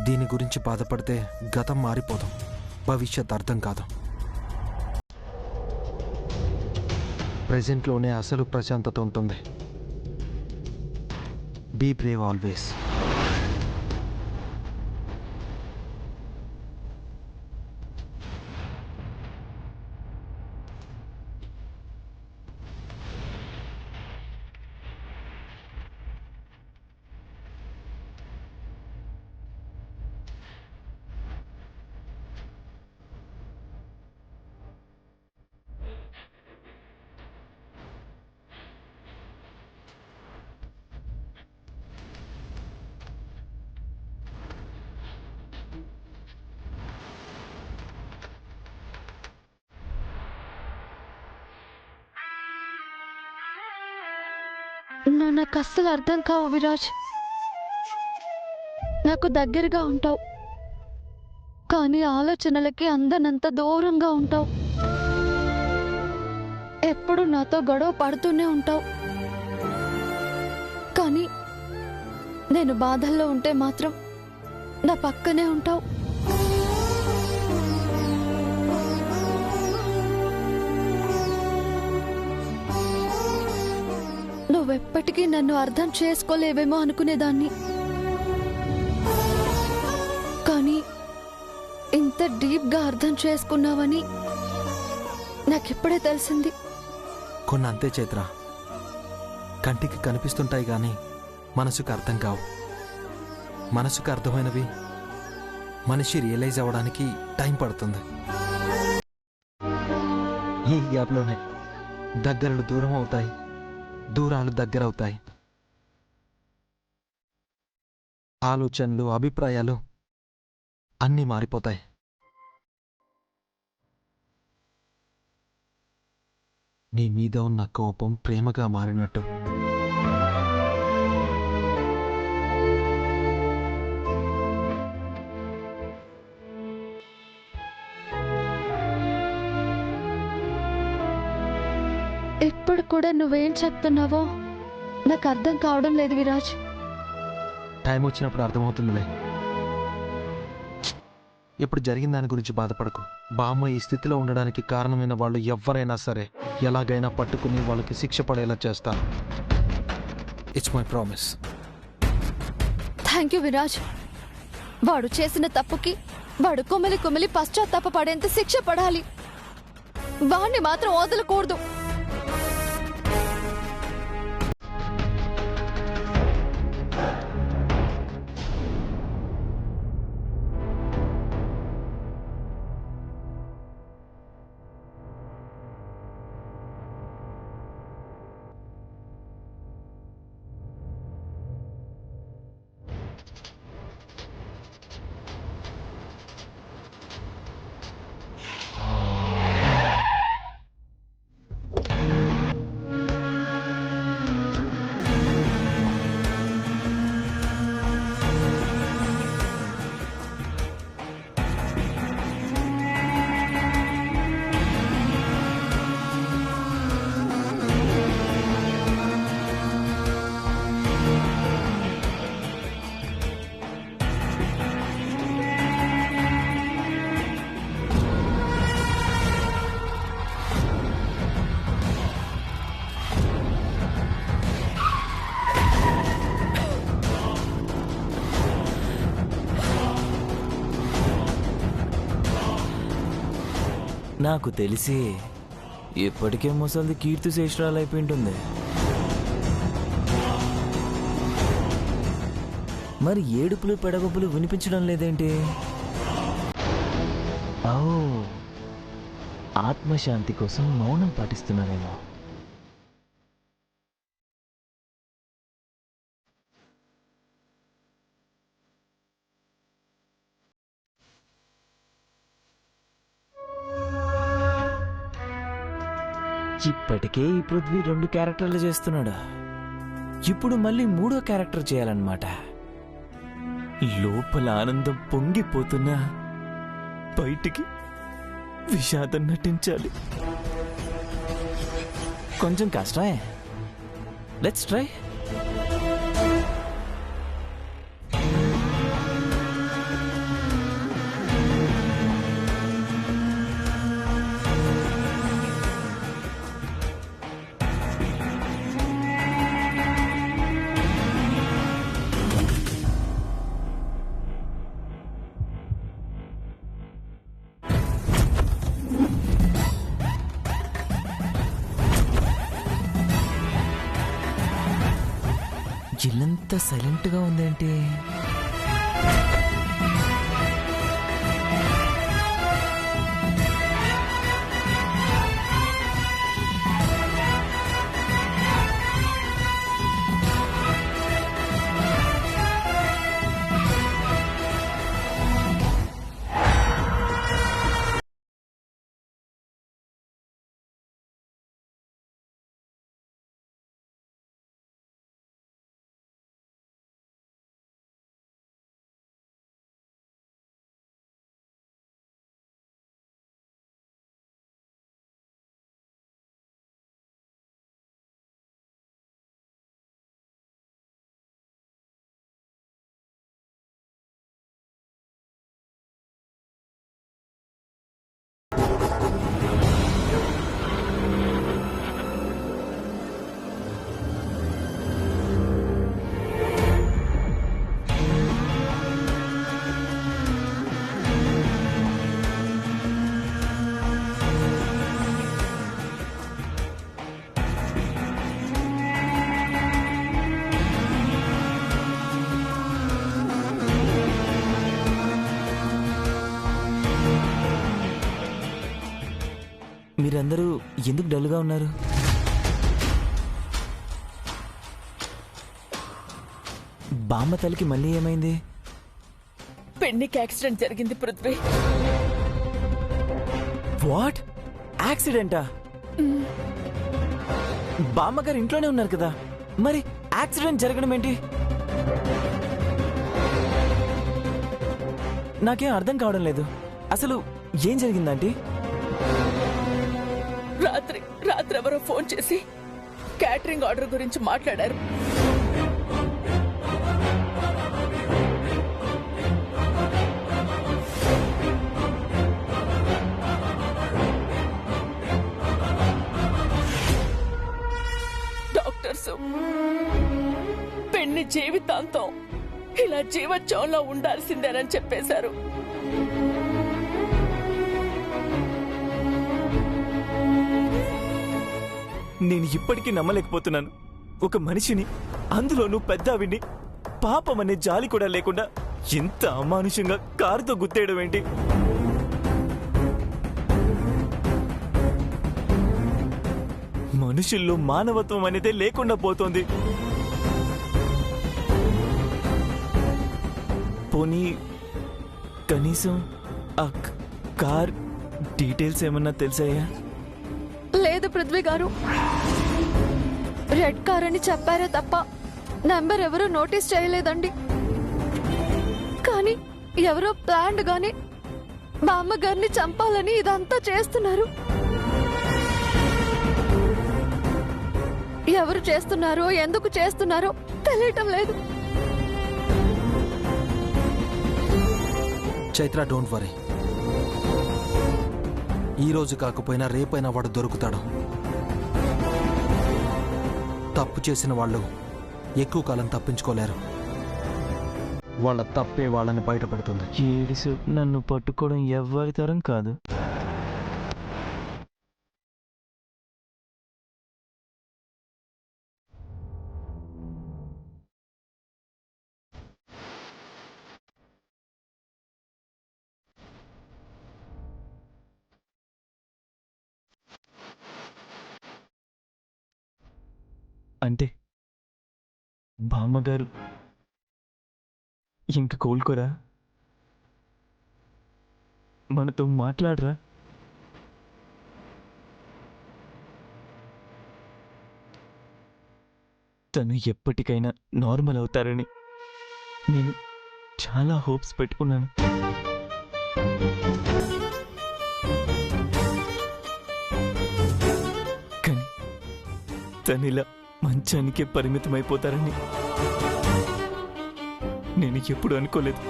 దీని గురించి బాధపడితే గతం మారిపోదాం, భవిష్యత్ అర్థం కాదు. ప్రెజెంట్లోనే అసలు ప్రశాంతత ఉంటుంది. Be brave always. నువ్వు నాకు అస్సలు అర్థం కావు విరాజ్. నాకు దగ్గరగా ఉంటావు, కానీ ఆలోచనలకి అందనంత దూరంగా ఉంటావు. ఎప్పుడు నాతో గొడవ పడుతూనే ఉంటావు, కానీ నేను బాధల్లో ఉంటే మాత్రం నా పక్కనే ఉంటావు. నువ్వెప్పటికీ నన్ను అర్థం చేసుకోలేవేమో అనుకునేదాన్ని, కానీ ఇంత డీప్గా అర్థం చేసుకున్నావని నాకిప్పుడే తెలిసింది. కొన్ని అంతే చైత్ర, కంటికి కనిపిస్తుంటాయి కానీ మనసుకు అర్థం కావు. మనసుకు అర్థమైనవి మనిషి రియలైజ్ అవ్వడానికి టైం పడుతుంది. ఈ గ్యాప్లోనే దగ్గరలు దూరం అవుతాయి, దూరాలు దగ్గరవుతాయి. ఆలోచనలు, అభిప్రాయాలు అన్నీ మారిపోతాయి. నీ మీద ఉన్న కోపం ప్రేమగా మారినట్టు. ఇప్పుడు కూడా నువ్వేం చెప్తున్నావో నాకు అర్థం కావడం లేదు విరాజ్. టైం వచ్చినప్పుడు అర్థమవుతుందిలే. ఇప్పుడు జరిగిన దాని గురించి బాధపడకు. బామ్మ ఈ స్థితిలో ఉండడానికి కారణమైన వాళ్ళు ఎవరైనా సరే ఎలాగైనా పట్టుకుని వాళ్ళకి శిక్ష పడేలా చేస్తాను. It's my promise. Thank you Viraj. వాడు చేసిన తప్పుకి వాడు కొమిలి కొమిలి పశ్చాత్తాప పడేంత శిక్ష పడాలి. వాణ్ణి మాత్రం వదలకూడదు. నాకు తెలిసి ఇప్పటికే ముసలిది కీర్తి శేషరాలు అయిపోయింటుంది. మరి ఏడుపులు పెడగొప్పులు వినిపించడం లేదేంటి? ఓ, ఆత్మశాంతి కోసం మౌనం పాటిస్తున్నారేమో. ఇప్పటికే ఈ పృథ్వీ 2 క్యారెక్టర్లు చేస్తున్నాడు, ఇప్పుడు మళ్ళీ 3వ క్యారెక్టర్ చేయాలన్నమాట. లోపల ఆనందం పొంగిపోతున్నా బయటికి విషాదం నటించాలి. కొంచెం కష్టమే. Let's try. సైలెంట్గా ఉందేంటి? మీరందరూ ఎందుకు డల్గా ఉన్నారు? బామ్మ తల్లికి మళ్ళీ ఏమైంది? పెన్నికి యాక్సిడెంట్ జరిగింది పృథ్వీ. వాట్? యాక్సిడెంటా? బామ్మగారు ఇంట్లోనే ఉన్నారు కదా, మరి యాక్సిడెంట్ జరగడం ఏంటి? నాకేం అర్థం కావడం లేదు. అసలు ఏం జరిగిందంటే? రాత్రి ఎవరో ఫోన్ చేసి క్యాటరింగ్ ఆర్డర్ గురించి మాట్లాడారు. డాక్టర్స్ పెన్ని జీవితాంతం ఇలా జీవోత్సవంలో ఉండాల్సిందేనని చెప్పేశారు. నేను ఇప్పటికీ నమ్మలేకపోతున్నాను. ఒక మనిషిని, అందులోనూ పెద్దావిని, పాపం అనే జాలి కూడా లేకుండా ఎంత అమానుషంగా కారుతో గుద్దేయడం ఏంటి? మనుషుల్లో మానవత్వం అనేదే లేకుండా పోతోంది. పోనీ కనీసం ఆ కార్ డీటెయిల్స్ ఏమన్నా తెలుసాయా? లేదు పృథ్వీ గారు, రెడ్ కార్ అని చెప్పారే తప్ప నంబర్ ఎవరూ నోటీస్ చేయలేదండి. కానీ ఎవరో ప్లాన్డ్ గాని బామ్మగారిని చంపాలని ఇదంతా చేస్తున్నారు. ఎవరు చేస్తున్నారో, ఎందుకు చేస్తున్నారో తెలియటం లేదు. Chaitra, don't worry. ఈ రోజు కాకపోయినా రేపైనా వాడు దొరుకుతాడు. తప్పు చేసిన వాళ్ళు ఎక్కువ కాలం తప్పించుకోలేరు. వాళ్ళ తప్పే వాళ్ళని బయట పెడుతుంది. ఏడిసు నన్ను పట్టుకోవడం ఎవ్వరి తరం కాదు. అంటే బామ్మగారు ఇంక కోలుకోరా? మనతో మాట్లాడరా? తను ఎప్పటికైనా నార్మల్ అవుతారని నేను చాలా హోప్స్ పెట్టుకున్నాను. కానీ తనిలా మంచానికే పరిమితమైపోతారని నేను ఎప్పుడు అనుకోలేదు.